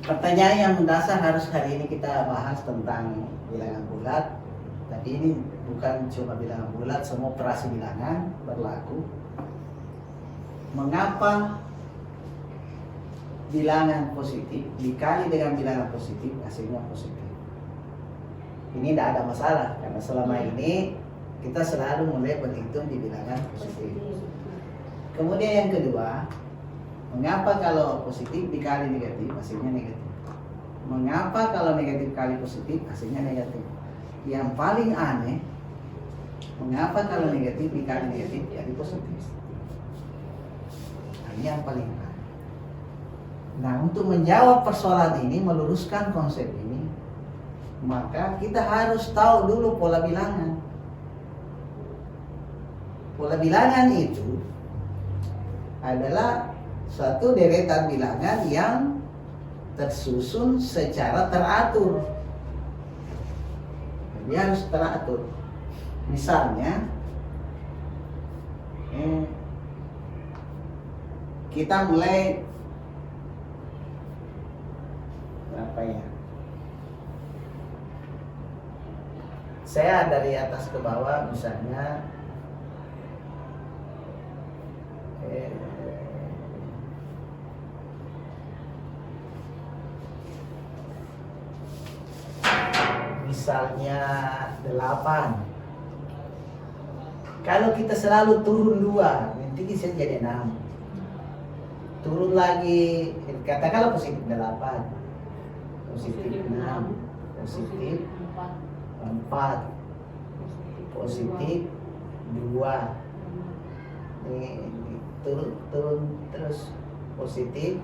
Pertanyaan yang mendasar harus hari ini kita bahas tentang bilangan bulat. Tapi ini bukan cuma bilangan bulat, semua operasi bilangan berlaku. Mengapa bilangan positif dikali dengan bilangan positif hasilnya positif? Ini tidak ada masalah karena selama ini kita selalu mulai berhitung di bilangan positif. Kemudian yang kedua, mengapa kalau positif dikali negatif hasilnya negatif? Mengapa kalau negatif kali positif hasilnya negatif? Yang paling aneh, mengapa kalau negatif dikali negatif jadi positif? Nah, ini yang paling aneh. Nah, untuk menjawab persoalan ini, meluruskan konsep ini, maka kita harus tahu dulu pola bilangan. Pola bilangan itu adalah suatu deretan bilangan yang tersusun secara teratur. Dia harus teratur. Misalnya, kita mulai berapa ya? Saya dari atas ke bawah, misalnya misalnya 8. Kalau kita selalu turun 2, nanti bisa jadi 6. Turun lagi, katakanlah positif 8, positif 6, positif 4, positif 2. Ini turun terus, positif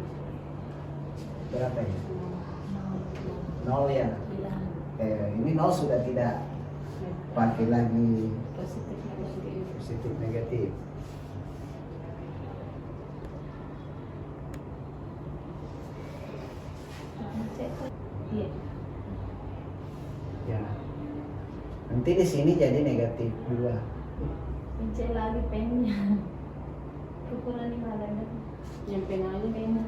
berapa ya? 0 ya. Ini 0 sudah tidak pakai lagi positif negatif. Ya. Nanti di sini jadi negatif 2. Pencet lagi pennya. Ukuran ini ada Yang penanya pena.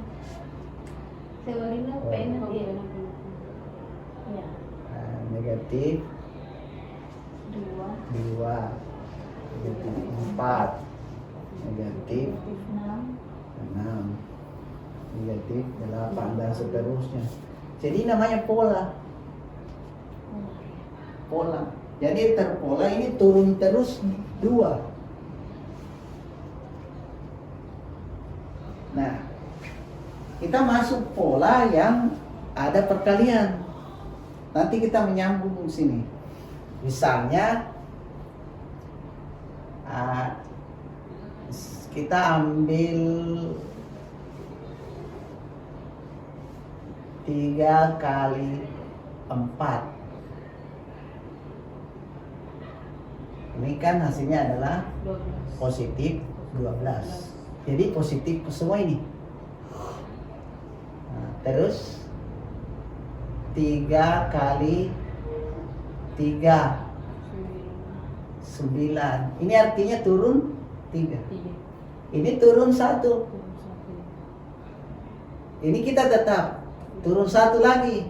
Sewalina pena dia. Ya. Negatif 2, negatif 4, negatif 6, negatif 8 dan seterusnya. Jadi namanya pola. Pola. Jadi terpola ini turun terus 2. Nah, kita masuk pola yang ada perkalian. Nanti kita menyambung di sini. Misalnya kita ambil 3 kali 4. Ini kan hasilnya adalah positif 12. Jadi positif semua ini. Nah, terus 3 kali 3 9. Ini artinya turun 3. Ini turun 1. Ini kita tetap turun 1 lagi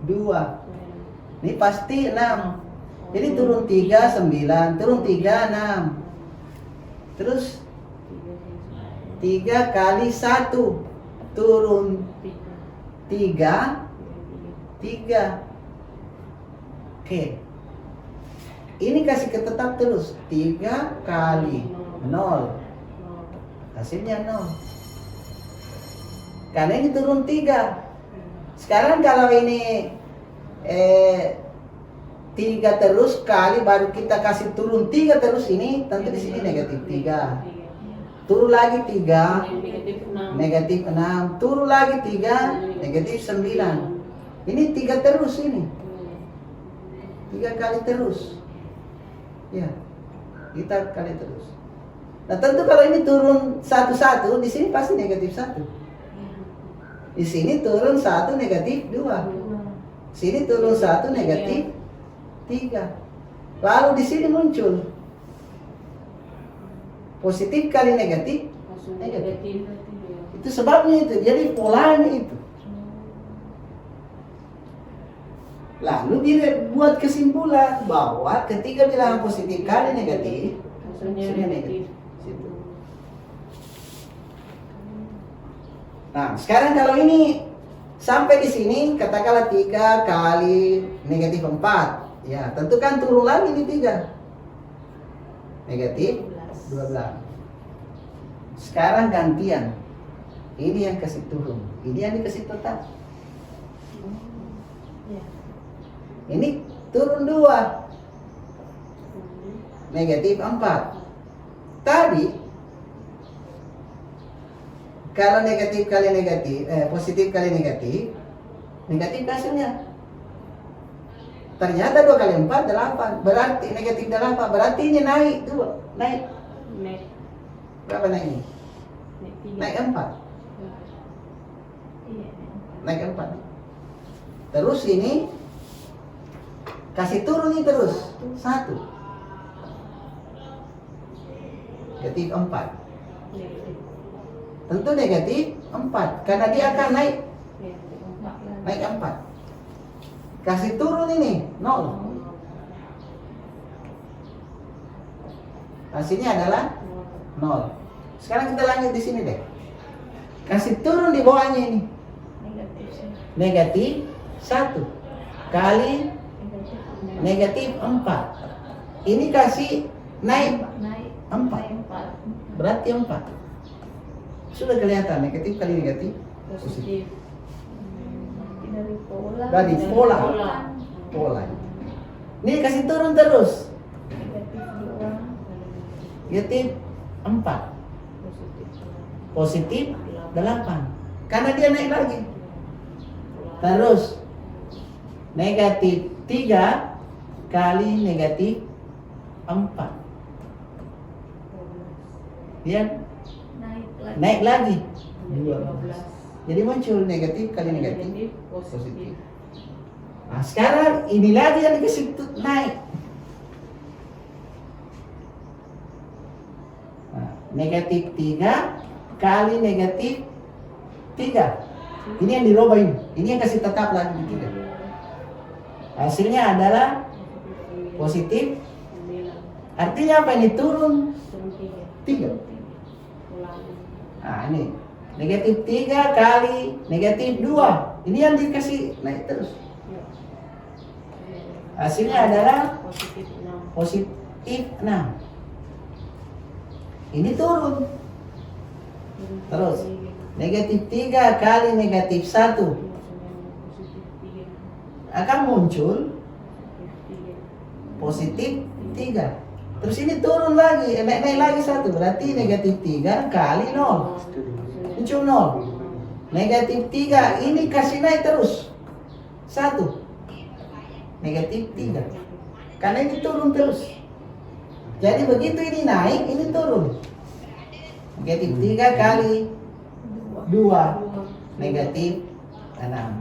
2. Ini pasti 6. Jadi turun 3 9, turun 3 6. Terus 3 kali 1 turun 3. Oke. Ini kasih ketetap terus. 3 kali 0. Hasilnya 0. Karena ini turun 3. Sekarang kalau ini 3 terus kali baru kita kasih turun 3 terus, ini tentu di sini negatif 3. Turun lagi 3, negatif 6. Turun lagi 3, negatif 9. Ini 3 terus ini. 3 kali terus. Ya. Kita kali terus. Nah, tentu kalau ini turun 1 di sini pasti negatif 1. Di sini turun 1 negatif 2. Sini turun 1 negatif 3. Lalu di sini muncul positif kali negatif negatif. Itu sebabnya itu. Jadi polanya itu. Lalu dia buat kesimpulan bahwa ketika bilangan positif kali negatif, hasilnya negatif. Situ. Nah, sekarang kalau ini sampai di sini katakanlah 3 kali negatif 4. Ya, tentu kan turun lagi di 3. Negatif 12. Sekarang gantian. Ini yang kasih turun, ini yang dikasih tetap. Ya. Ini turun 2. Negatif 4. Tadi kalau negatif kali negatif, positif kali negatif, negatif hasilnya. Ternyata 2 kali 4 8. Berarti negatif 8. Berarti ini naik 2. Naik. Berapa naik ini? Naik 4. Iya. Naik 4. Terus ini kasih turun nih terus 1. Negatif 4. Tentu negatif 4 karena dia akan naik 4. Kasih turun ini 0. Hasilnya adalah 0. Sekarang kita lanjut di sini deh. Kasih turun di bawahnya ini. Negatif 1 kali negatif 4. Ini kasih naik 4. Berarti 4. Sudah kelihatan negatif kali negatif positif. Dari pola. Dari pola. Ini kasih turun terus. Negatif 2. Negatif 4. Positif 8. Karena dia naik lagi. Terus negatif 3 kali negatif 4. Dia naik lagi 12. Jadi muncul negatif kali negatif positif. Nah, sekarang ini lagi yang dikasih naik. Nah, negatif 3 kali negatif 3. Ini yang dirubah ini. Ini yang kasih tetap lagi di 3. Hasilnya adalah positif. Artinya apa ini? Turun 3. Nah, ini negatif 3 kali negatif 2. Ini yang dikasih naik terus. Hasilnya adalah positif 6. Ini turun. Terus negatif 3 kali negatif 1 akan muncul positif 3. Terus ini turun lagi, naik lagi 1. Berarti negatif 3 kali 0. Muncul 0. Negatif 3, ini kasih naik terus 1. Negatif 3. Karena ini turun terus. Jadi begitu ini naik, ini turun. Negatif 3 kali 2. Negatif 6.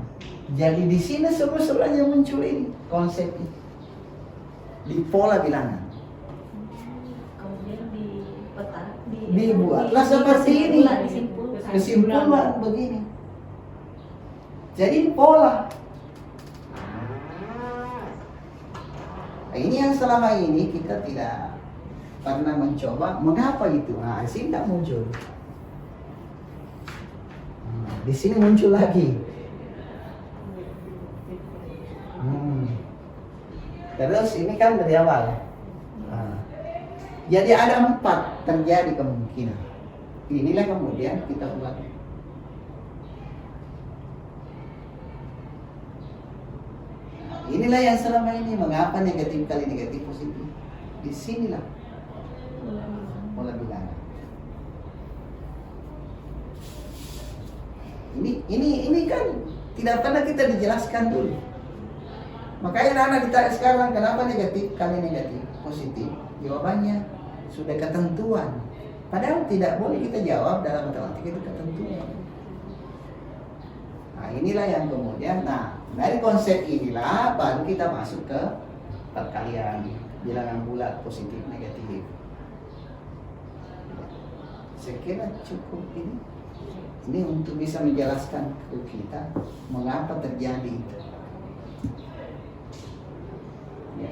Jadi di sini semuanya muncul ini konsep ini. Di pola bilangan. Kemudian di peta Dibuatlah seperti ini. Kesimpulan begini. Jadi pola. Nah, ini yang selama ini kita tidak pernah mencoba. Mengapa itu? Nah, di sini tidak muncul. Di sini muncul lagi. Terus ini kan dari awal. Jadi ada 4 terjadi kemungkinan. Inilah kemudian kita buat. Inilah yang selama ini mengapa negatif kali negatif positif. Di sinilah pola bilangan. Ini kan tidak pernah kita dijelaskan dulu. Makanya anak ditanya sekarang kenapa negatif kali negatif positif. Jawabannya sudah ketentuan. Padahal tidak boleh kita jawab dalam matematika itu ketentuan. Nah, inilah yang kemudian, dari konsep inilah baru kita masuk ke perkalian bilangan bulat positif negatif. Saya kira cukup ini. Ini untuk bisa menjelaskan ke kita mengapa terjadi itu. Ya.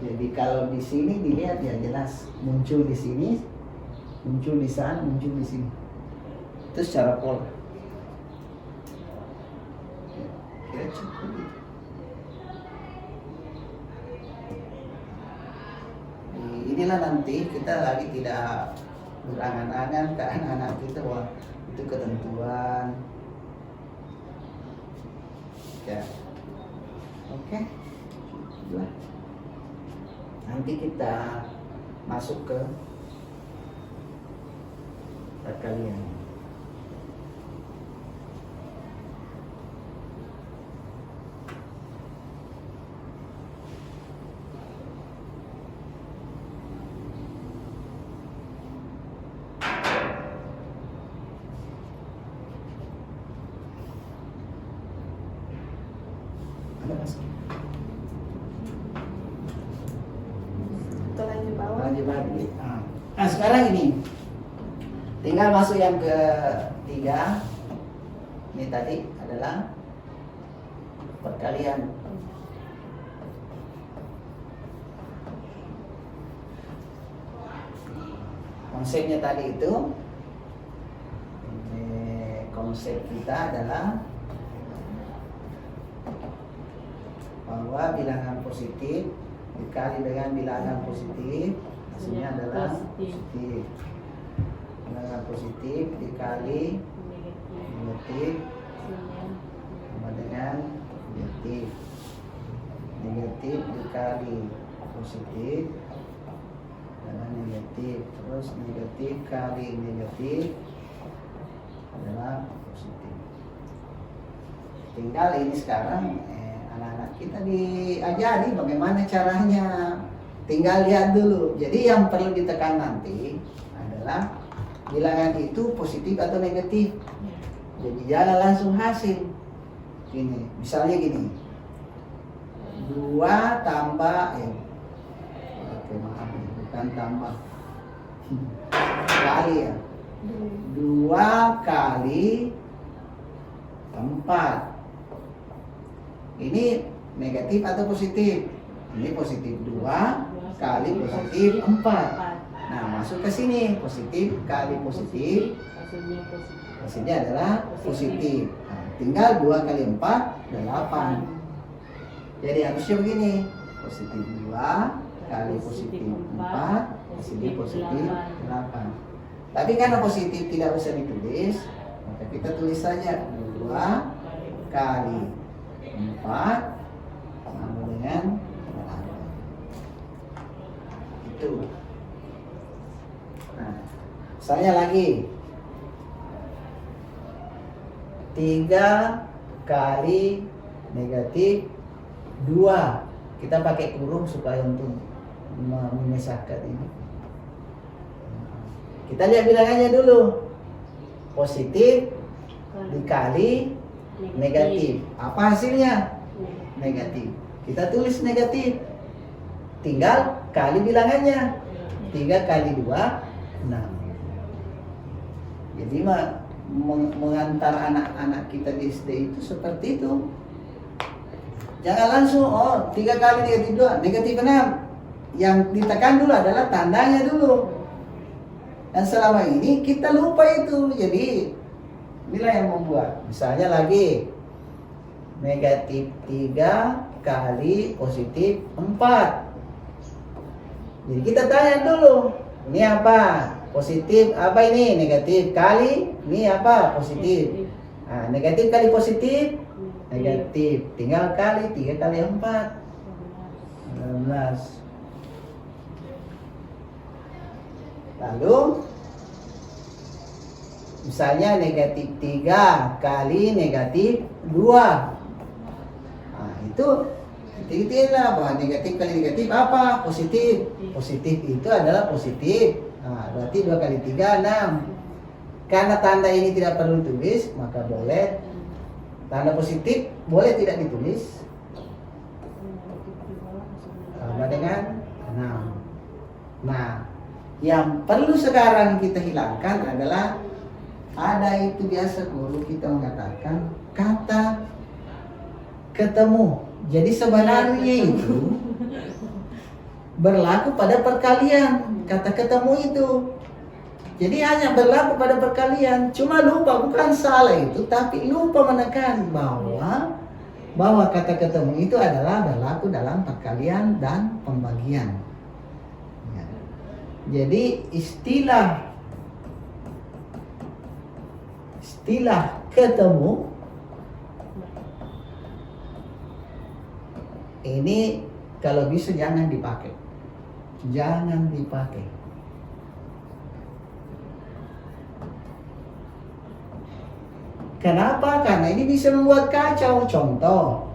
Jadi kalau di sini dilihat ya jelas muncul di sini, muncul di sana, muncul di sini. Itu secara pola. Ya, kira cukup gitu. Inilah nanti kita lagi tidak berangan-angan ke anak-anak kita, wah itu ketentuan. Ya, oke. Sudah. Nanti kita masuk ke perkalian. Ada masuk. Setelah di bawah. Lanjut lagi. Nah, sekarang ini tinggal masuk yang ketiga. Ini tadi adalah perkalian. Konsepnya tadi itu, konsep kita adalah bahwa bilangan positif dikali dengan bilangan positif hasilnya adalah positif. Bilangan positif dikali negatif sama dengan negatif. Negatif dikali positif adalah negatif. Terus negatif kali negatif adalah positif. Tinggal ini sekarang anak-anak kita diajari bagaimana caranya. Tinggal lihat dulu. Jadi yang perlu ditekan nanti adalah bilangan itu positif atau negatif. Jadi jangan langsung hasil. Gini, misalnya gini. 2 tambah oke, maaf, bukan tambah. Kali ya. 2 kali 4. Ini negatif atau positif? Ini positif 2 kali positif 4. Nah, masuk ke sini positif kali positif. Hasilnya adalah positif. Nah, tinggal 2 kali 4 8. Jadi harusnya begini. Positif 2 kali positif 4 hasilnya positif 8. Tapi karena positif tidak usah ditulis, maka kita tulis saja 2 kali 4 sama dengan 8. Itu. Nah, misalnya lagi 3 kali negatif 2. Kita pakai kurung supaya untuk memisahkan ini. Kita lihat bilangannya dulu. Positif dikali negatif. Apa hasilnya? Negatif. Kita tulis negatif. Tinggal kali bilangannya. 3 kali 2, 6. Jadi mengantar anak-anak kita di SD itu seperti itu. Jangan langsung, 3 kali negatif 2, negatif 6. Yang ditekan dulu adalah tandanya dulu. Dan selama ini kita lupa itu. Jadi inilah yang membuat. Misalnya lagi negatif 3 kali positif 4. Jadi kita tanya dulu, ini apa? Positif apa ini? Negatif kali ini apa? Positif. Nah, negatif kali positif negatif. Tinggal kali 3 kali 4 16. Lalu misalnya negatif 3 kali negatif 2. Nah, itu lah bahwa negatif kali negatif apa? Positif. Positif itu adalah positif. Nah, berarti 2 kali 3 6. Karena tanda ini tidak perlu ditulis, maka boleh tanda positif boleh tidak ditulis. Sama dengan 6. Nah, yang perlu sekarang kita hilangkan adalah ada itu biasa guru kita mengatakan kata ketemu. Jadi sebenarnya itu berlaku pada perkalian, kata ketemu itu. Jadi hanya berlaku pada perkalian. Cuma lupa, bukan salah itu, tapi lupa menekan bahwa kata ketemu itu adalah berlaku dalam perkalian dan pembagian. Ya. Jadi istilah ketemu ini kalau bisa jangan dipakai. Jangan dipakai. Kenapa? Karena ini bisa membuat kacau. Contoh,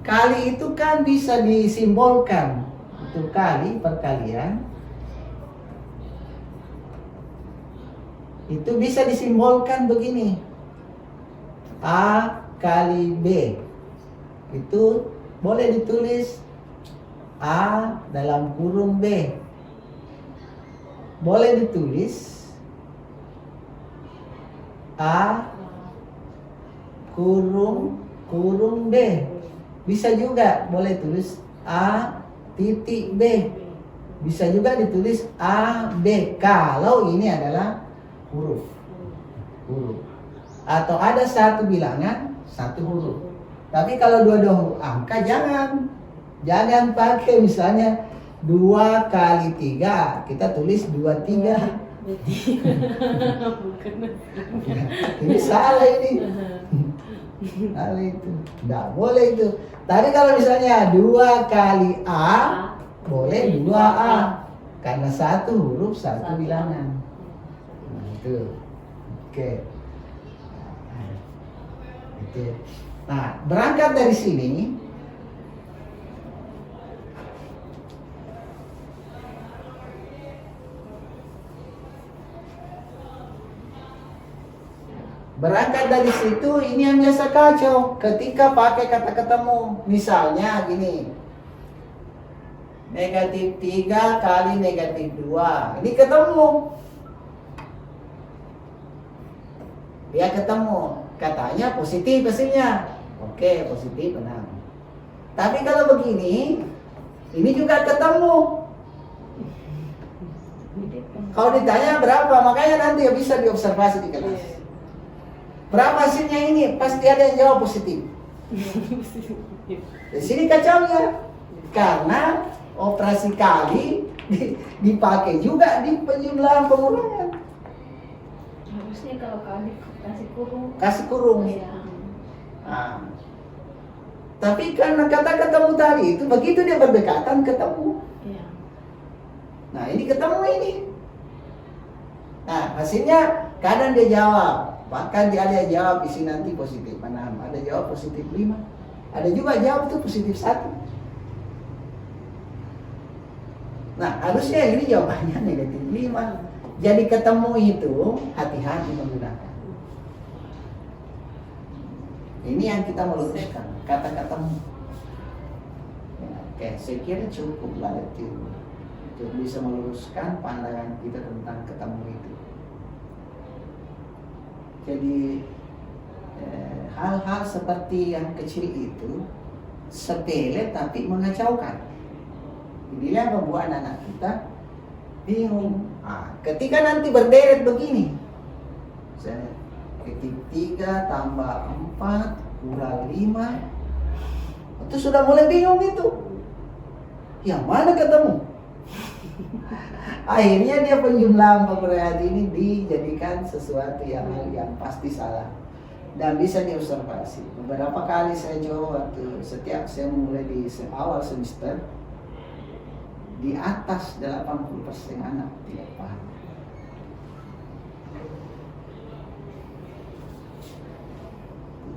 kali itu kan bisa disimbolkan. Itu kali, perkalian. Itu bisa disimbolkan begini. A kali B. Itu boleh ditulis A dalam kurung B. Boleh ditulis A kurung B. Bisa juga boleh tulis A titik B. Bisa juga ditulis A B kalau ini adalah huruf. Atau ada satu bilangan, satu huruf. Tapi kalau dua-dua huruf angka jangan pakai misalnya 2 kali 3. Kita tulis 23. Ini salah ini. Salah itu. Tidak boleh itu. Tapi kalau misalnya 2 kali A, boleh 2A. Karena satu huruf, satu bilangan. Nah, itu. Oke. Itu. Nah, berangkat dari sini, berangkat dari situ ini yang biasa kacau ketika pakai kata ketemu. Misalnya gini, negatif 3 kali negatif 2. Ini ketemu. Dia ketemu. Katanya positif hasilnya. Oke, positif, benar. Tapi kalau begini, ini juga ketemu. Kalau ditanya berapa, makanya nanti bisa diobservasi di kelas. Berapa hasilnya ini? Pasti ada yang jawab positif. Di sini kacaunya. Karena operasi kali dipakai juga di penjumlahan pengurangan. Harusnya kalau kali kasih kurung. Kasih kurung. Ya. Nah. Tapi karena kata ketemu tadi itu begitu dia berdekatan ketemu. Ya. Nah ini ketemu ini. Nah hasilnya kadang dia jawab. Bahkan dia ada jawab isi nanti positif 6. Ada jawab positif 5. Ada juga jawab itu positif 1. Nah harusnya ini jawabannya negatif 5. Jadi ketemu itu hati-hati menggunakan. Ini yang kita meluruskan, kata-katamu. Ya, oke, saya kira cukup lah itu untuk bisa meluruskan pandangan kita tentang ketemu itu. Jadi hal-hal seperti yang kecil itu sepele tapi mengacaukan. Inilah yang membuat anak kita bingung. Ketika nanti berderet begini, misalnya ketik 3 tambah 4 kurang 5, itu sudah mulai bingung itu. Yang mana ketemu? Akhirnya dia penjumlahan pengurangan ini dijadikan sesuatu yang pasti salah dan bisa diobservasi. Beberapa kali saya coba waktu setiap saya mulai di awal semester, di atas 80% anak tidak paham.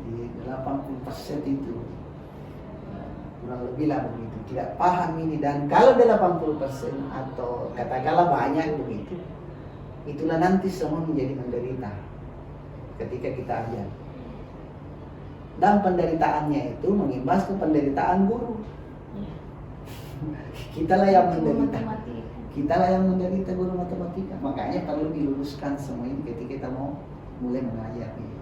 Jadi 80% itu kurang lebih lah begitu, tidak paham ini. Dan kalau 80% atau katakanlah banyak begitu, itulah nanti semua menjadi menderita ketika kita ajar. Dan penderitaannya itu mengimbas ke penderitaan guru. Kitalah yang menderita. Kita lah yang menderita guru matematika. Makanya perlu diluruskan semua ini ketika kita mau mulai mengajar nih.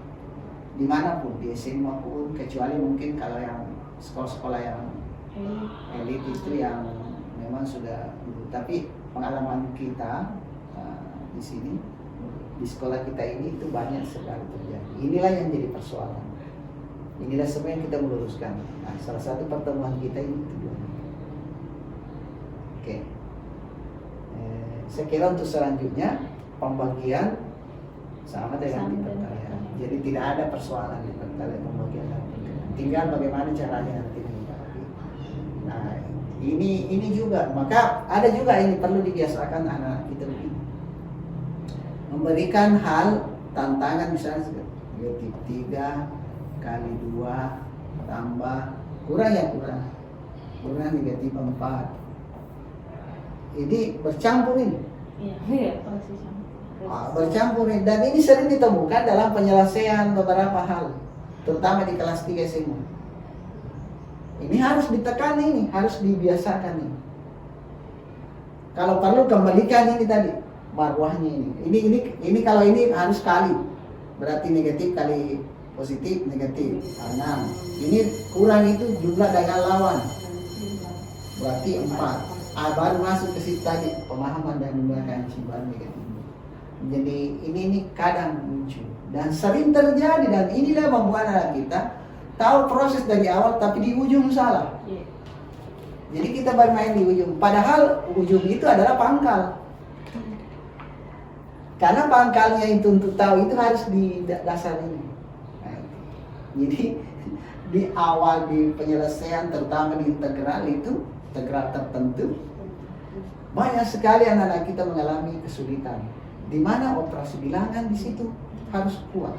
Dimanapun, di SMA pun, kecuali mungkin kalau yang sekolah-sekolah yang elit itu yang memang sudah dulu. Tapi pengalaman kita di sini, di sekolah kita ini itu banyak sekali terjadi. Inilah yang jadi persoalan. Inilah semua yang kita meluruskan. Nah, salah satu pertemuan kita ini tujuan. Oke. Saya kira untuk selanjutnya pembagian sama dengan di pertanyaan. Jadi tidak ada persoalan di pertanyaan pembagian. Tinggal bagaimana caranya nanti menyikapi. Nah, ini juga. Maka ada juga ini perlu dibiasakan anak-anak kita begini. Memberikan hal tantangan misalnya negatif 3 kali 2 tambah kurang negatif 4. Ini bercampur ini. Iya, pasti Bercampur ini. Dan ini sering ditemukan dalam penyelesaian beberapa hal, terutama di kelas 3 SMA. Ini harus ditekan, ini harus dibiasakan ini. Kalau perlu kembalikan ini tadi marwahnya ini. Ini kalau ini harus kali, berarti negatif kali positif negatif 6. Ini kurang itu jumlah dengan lawan, berarti 4. Baru masuk ke situ tadi pemahaman dan menggunakan cibaan negatif. Jadi ini kadang muncul dan sering terjadi, dan inilah membuat anak kita tahu proses dari awal tapi di ujung salah. Jadi kita bermain di ujung, padahal ujung itu adalah pangkal. Karena pangkalnya itu untuk tahu itu harus di dasar ini. Nah, jadi di awal di penyelesaian terutama di integral tertentu banyak sekali anak-anak kita mengalami kesulitan. Di mana operasi bilangan di situ harus kuat.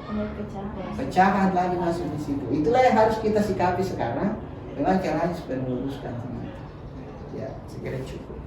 Pecahan lagi masuk di situ. Itulah yang harus kita sikapi sekarang. Memang caranya supaya meluruskan. Ya, segera cukup.